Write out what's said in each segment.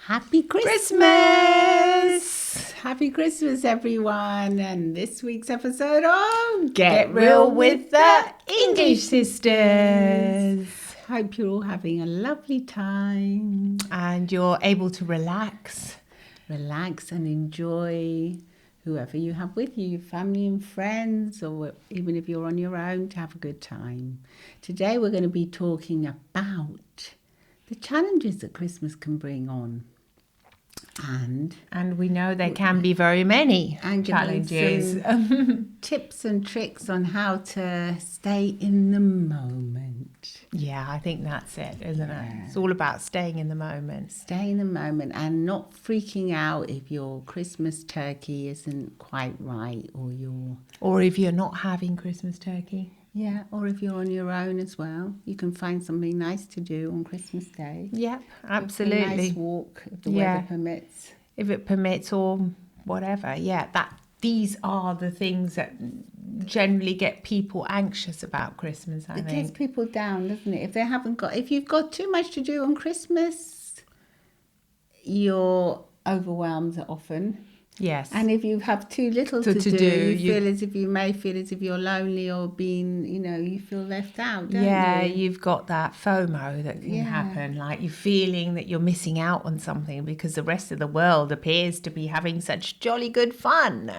Happy Christmas! Happy Christmas, everyone. And this week's episode of Get Real with the English Sisters. Hope you're all having a lovely time. And you're able to relax. Relax and enjoy whoever you have with you, your family and friends, or even if you're on your own, to have a good time. Today we're going to be talking about the challenges that Christmas can bring on. And we know there can be very many challenges. Tips and tricks on how to stay in the moment. Yeah, I think that's it, isn't it? It's all about staying in the moment. Stay in the moment and not freaking out if your Christmas turkey isn't quite right or if you're not having Christmas turkey. Yeah, or if you're on your own as well. You can find something nice to do on Christmas Day. Yeah, absolutely. A nice walk if the weather permits. If it permits or whatever. Yeah, these are the things that generally get people anxious about Christmas, I think. It gets people down, doesn't it? If you've got too much to do on Christmas, you're overwhelmed often. Yes. And if you have too little to do, you may feel as if you're lonely or you feel left out, don't you? Yeah, you've got that FOMO that can happen, like you're feeling that you're missing out on something because the rest of the world appears to be having such jolly good fun.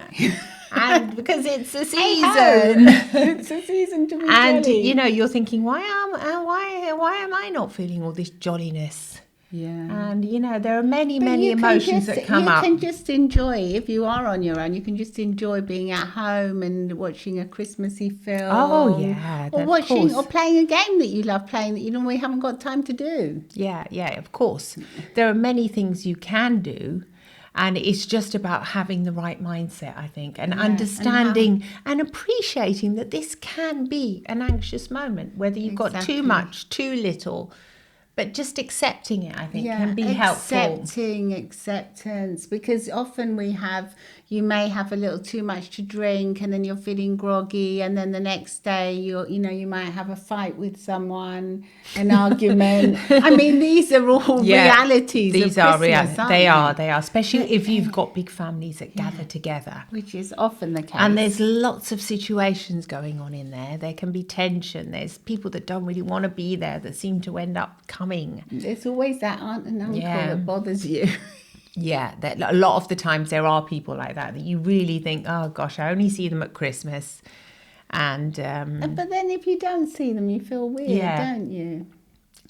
And because it's a season. It's a season to be jolly. And, you're thinking, why am I not feeling all this jolliness? Yeah. And, there are many emotions that come up. You can just enjoy, if you are on your own, you can just enjoy being at home and watching a Christmassy film. Oh, yeah. Or playing a game that you love playing that you normally haven't got time to do. Yeah, of course. There are many things you can do. And it's just about having the right mindset, I think, and understanding and appreciating that this can be an anxious moment, whether you've got too much, too little. But just accepting it, I think, can be helpful. Acceptance, because often you may have a little too much to drink and then you're feeling groggy, and then the next day you might have a fight with someone, an argument. I mean, these are all realities. These of are Christmas, aren't they are, especially if you've got big families that gather together. Which is often the case. And there's lots of situations going on in there. There can be tension. There's people that don't really want to be there that seem to end up coming. There's always that aunt and uncle that bothers you. Yeah, a lot of the times there are people like that you really think, oh gosh, I only see them at Christmas. And but then if you don't see them, you feel weird, don't you?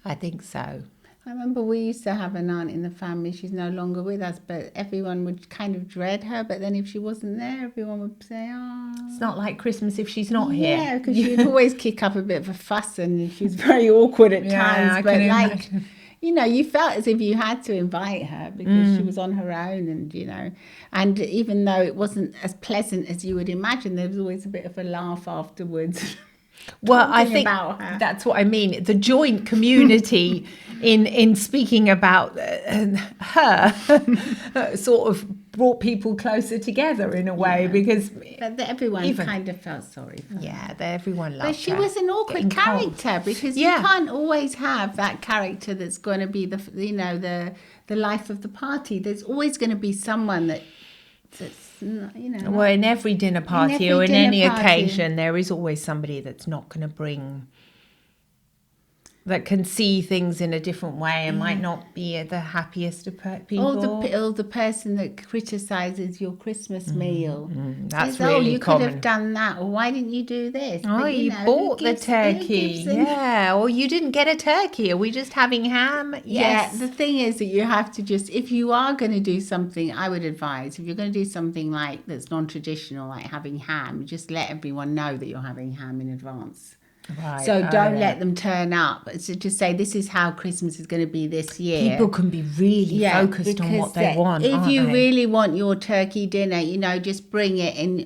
I think so. I remember we used to have an aunt in the family. She's no longer with us, but everyone would kind of dread her. But then if she wasn't there, everyone would say, oh. It's not like Christmas if she's not here. Yeah, because she'd always kick up a bit of a fuss and she was very awkward at times. But imagine. You felt as if you had to invite her because she was on her own and even though it wasn't as pleasant as you would imagine, there was always a bit of a laugh afterwards. Well, I think that's what I mean. The joint community in speaking about her sort of brought people closer together in a way because everyone kind of felt sorry for her. Yeah, everyone loved her. But she was an awkward character because you can't always have that character that's going to be the life of the party. There's always going to be someone that's well, in every dinner party or in any occasion, there is always somebody that's not going to bring, that can see things in a different way and might not be the happiest of people. Or the person that criticises your Christmas meal. That's says, really you common. Could have done that, or why didn't you do this? Oh, but, you bought the turkey. Or you didn't get a turkey. Are we just having ham? Yes. Yeah, the thing is that you have to if you are going to do something, I would advise, if you're going to do something like that's non-traditional, like having ham, just let everyone know that you're having ham in advance. Right. So don't let them turn up. So just say, this is how Christmas is going to be this year. People can be really focused on what they want. If you really want your turkey dinner, just bring it in a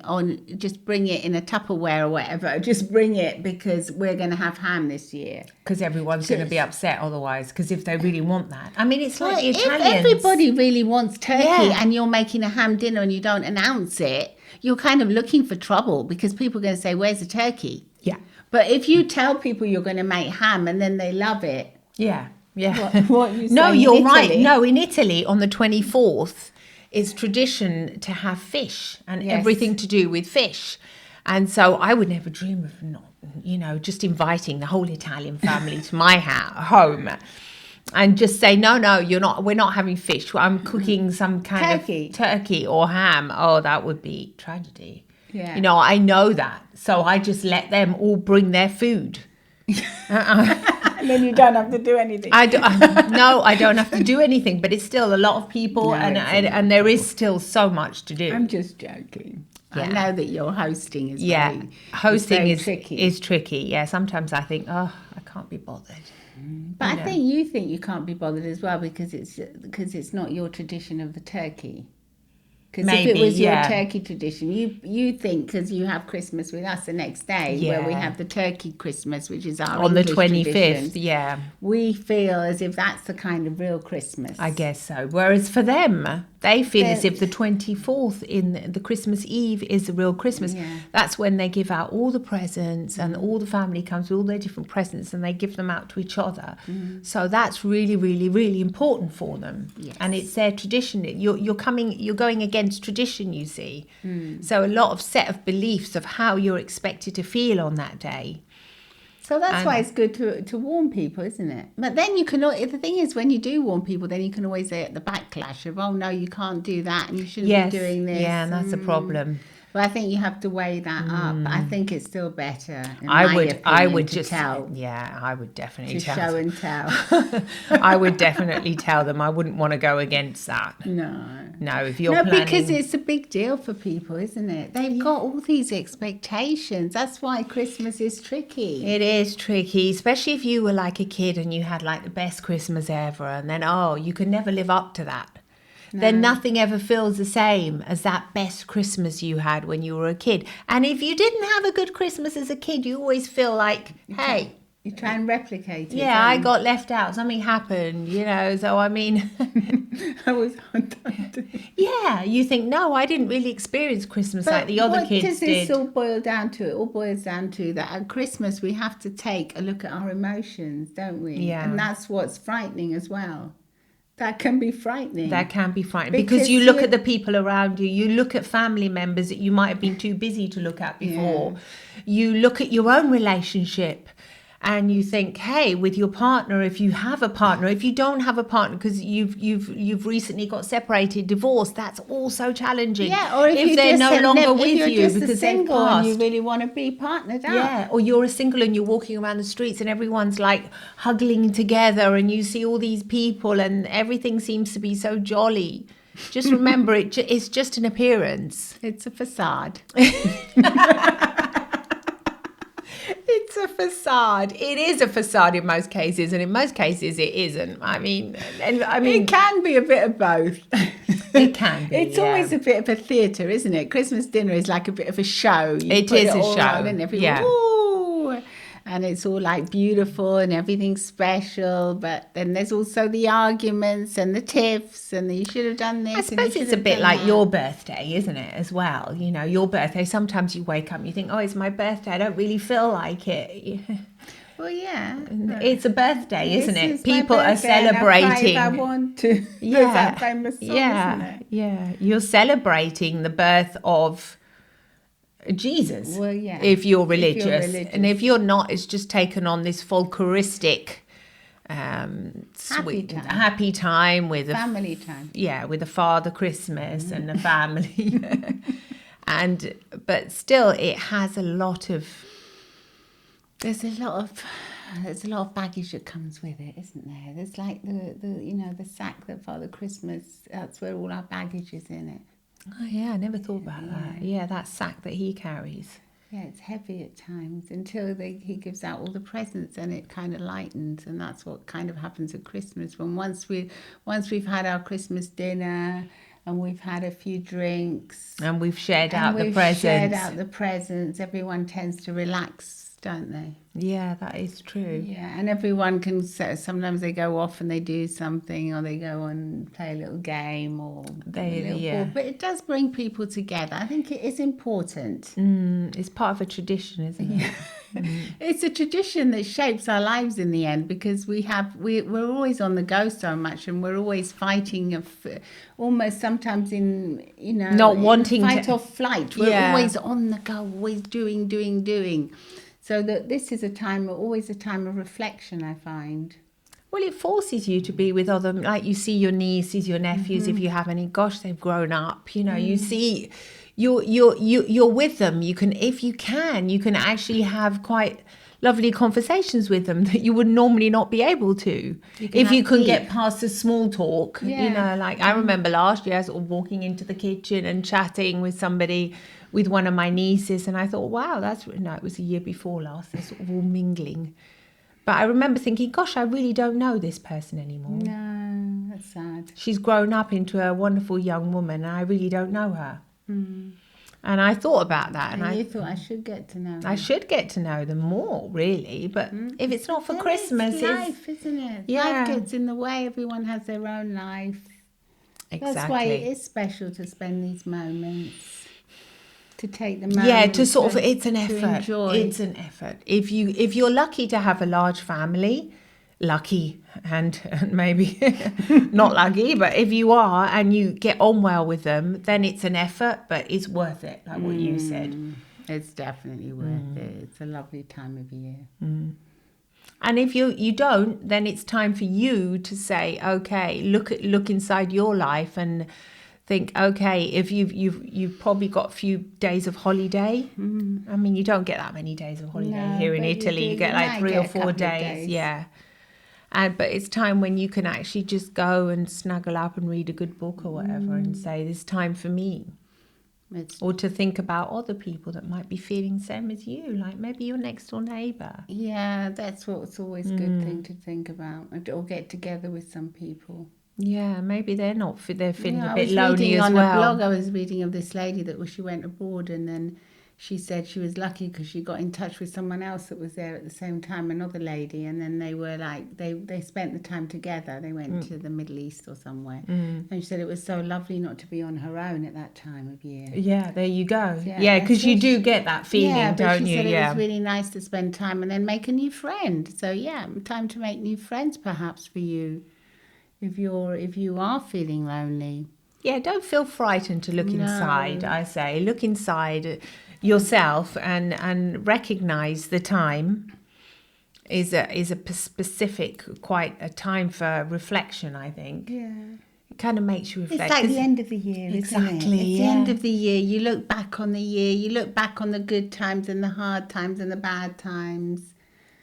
Tupperware or whatever. Just bring it because we're going to have ham this year. Because everyone's going to be upset otherwise. Because if they really want that, I mean, it's like the Italians. If everybody really wants turkey and you're making a ham dinner and you don't announce it, you're kind of looking for trouble because people are going to say, "Where's the turkey?" Yeah. But if you tell people you're going to make ham and then they love it, Yeah. What you No, saying you're in right. Italy? No, in Italy on the 24th is tradition to have fish and Yes. everything to do with fish. And so I would never dream of not, just inviting the whole Italian family to my home and just say, no, we're not having fish. I'm cooking some kind Turkey. of turkey or ham. Oh, that would be tragedy. Yeah. I know that. So I just let them all bring their food. And then you don't have to do anything. No, I don't have to do anything, but it's still a lot of people, No, and there is still so much to do. I'm just joking. Yeah. I know that your hosting is hosting is tricky. is tricky. Yeah, sometimes I think, I can't be bothered. But I think you can't be bothered as well because it's not your tradition of the turkey. Because if it was your turkey tradition, you think because you have Christmas with us the next day, where we have the turkey Christmas, which is our On the English 25th, tradition, yeah. we feel as if that's the kind of real Christmas. I guess so. Whereas for them, they feel as if the 24th in the Christmas Eve is the real Christmas. Yeah. That's when they give out all the presents and all the family comes with all their different presents and they give them out to each other. So that's really, really, really important for them. Yes. And it's their tradition. You're going against tradition, you see. So a lot of set of beliefs of how you're expected to feel on that day. So that's why it's good to warn people, isn't it? But then the thing is, when you do warn people, then you can always get the backlash of, oh no, you can't do that and you shouldn't be doing this. Yeah, and that's a problem. But I think you have to weigh that up. I think it's still better. I would just tell. Yeah, I would definitely To tell. show and tell. I would definitely tell them. I wouldn't want to go against that. No, if you're planning... because it's a big deal for people, isn't it? They've got all these expectations. That's why Christmas is tricky. It is tricky, especially if you were like a kid and you had like the best Christmas ever, and then you could never live up to that. Then nothing ever feels the same as that best Christmas you had when you were a kid. And if you didn't have a good Christmas as a kid, you always feel like, hey... You try and replicate it. Yeah, I got left out. Something happened, So, I mean... I was... Yeah, you think, no, I didn't really experience Christmas like the other kids did. What does this all boil down to? It all boils down to that at Christmas we have to take a look at our emotions, don't we? Yeah. And that's what's frightening as well. That can be frightening. That can be frightening because you look at the people around you. You look at family members that you might have been too busy to look at before. Yeah. You look at your own relationship and you think, hey, with your partner, if you have a partner, if you don't have a partner because you've recently got separated, divorced, that's also challenging. Yeah, or if they're no longer with you because they're single passed. and you really want to be partnered up. Yeah, or you're a single and you're walking around the streets and everyone's like hugging together and you see all these people and everything seems to be so jolly. Just remember, it's just an appearance. It's a facade. It's a facade. It is a facade in most cases, and in most cases it isn't. I mean, it can be a bit of both. It can be. It's always a bit of a theatre, isn't it? Christmas dinner is like a bit of a show. It is a show. And everyone, ooh, and it's all like beautiful and everything's special. But then there's also the arguments and the tiffs, and you should have done this. I suppose it's a bit like your birthday, isn't it? As well, your birthday. Sometimes you wake up and you think, oh, it's my birthday. I don't really feel like it. Well, yeah. It's a birthday, isn't it? People are celebrating. I want to. Yeah. There's that famous song, isn't it? Yeah. You're celebrating the birth of Jesus. Well, yeah. If you're religious. And if you're not, it's just taken on this folkloristic happy time with family time. Yeah, with the Father Christmas and the family. But still it has a lot of... There's a lot of baggage that comes with it, isn't there? There's like the sack that Father Christmas, that's where all our baggage is in it. Oh yeah, I never thought about that. Yeah, that sack that he carries. Yeah, it's heavy at times until he gives out all the presents and it kind of lightens, and that's what kind of happens at Christmas. When once we've had our Christmas dinner and we've had a few drinks and we've shared out the presents, everyone tends to relax, don't they? Yeah, that is true. Yeah, and everyone can, sometimes they go off and they do something, or they go and play a little game, or but it does bring people together. I think it is important. It's part of a tradition, isn't it? It's a tradition that shapes our lives in the end, because we're always on the go so much, and we're always fighting almost sometimes in, not wanting fight to or flight. We're always on the go, always doing. So that this is always a time of reflection, I find. Well, it forces you to be with other, like you see your nieces, your nephews, if you have any. Gosh, they've grown up. You see, you're with them. You can, if you can actually have quite lovely conversations with them that you would normally not be able to if you can get past the small talk. Like I remember last year, I was sort of walking into the kitchen and chatting with somebody, with one of my nieces, and I thought, wow, it was the year before last. They're sort of all mingling. But I remember thinking, gosh, I really don't know this person anymore. No, that's sad. She's grown up into a wonderful young woman, and I really don't know her. And I thought about that. And I thought I should get to know her. I should get to know them more, really. But if it's not for then Christmas... It's life, isn't it? Yeah. Life gets in the way. Everyone has their own life. Exactly. That's why it is special to spend these moments. To take the moment. Yeah, to sort of, it's an effort. Enjoy. It's an effort. If you're lucky to have a large family, lucky and maybe not lucky, but if you are and you get on well with them, then it's an effort, but it's worth it, like what you said. It's definitely worth it. It's a lovely time of year. And if you don't, then it's time for you to say, okay, look inside your life and think, okay, if you've probably got a few days of holiday. I mean, you don't get that many days of holiday here in Italy. You get like 3 or 4 days. Yeah. But it's time when you can actually just go and snuggle up and read a good book or whatever and say, this is time for me. Or to think about other people that might be feeling the same as you, like maybe your next door neighbour. Yeah, that's what's always a good thing to think about. Or get together with some people. Yeah, maybe they're feeling a bit lonely as well. On a blog, I was reading of this lady that she went abroad, and then she said she was lucky because she got in touch with someone else that was there at the same time, another lady, and then they were like, they spent the time together. They went to the Middle East or somewhere. And she said it was so lovely not to be on her own at that time of year. Yeah, there you go. Yeah, because you do get that feeling, don't you? Said it was really nice to spend time and then make a new friend. So yeah, time to make new friends perhaps for you. If you are feeling lonely. Yeah, don't feel frightened to look inside, I say. Look inside yourself and recognise the time is a specific, quite a time for reflection, I think. Yeah. It kind of makes you reflect. It's like the end of the year, exactly, isn't it? It's the end of the year. You look back on the year. You look back on the good times and the hard times and the bad times.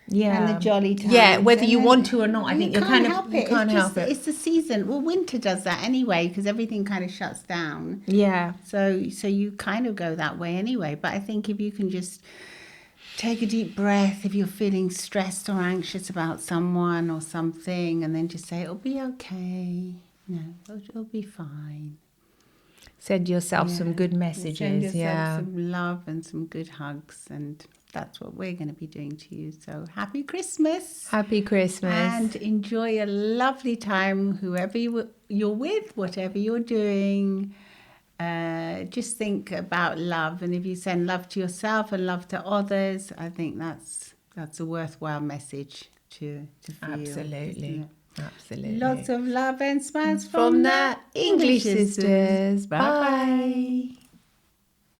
Yeah, and the jolly times. Yeah, whether you want to or not, I think you can't help it. You can't help it. It's the season. Well, winter does that anyway because everything kind of shuts down. Yeah. So you kind of go that way anyway. But I think if you can just take a deep breath, if you're feeling stressed or anxious about someone or something, and then just say it'll be okay. It'll be fine. Send yourself some good messages. Send yourself some love and some good hugs, and that's what we're going to be doing to you. So happy Christmas. Happy Christmas. And enjoy a lovely time, whoever you're with, whatever you're doing. Just think about love. And if you send love to yourself and love to others, I think that's a worthwhile message to feel. Absolutely. Absolutely. Lots of love and smiles from the English sisters. Bye.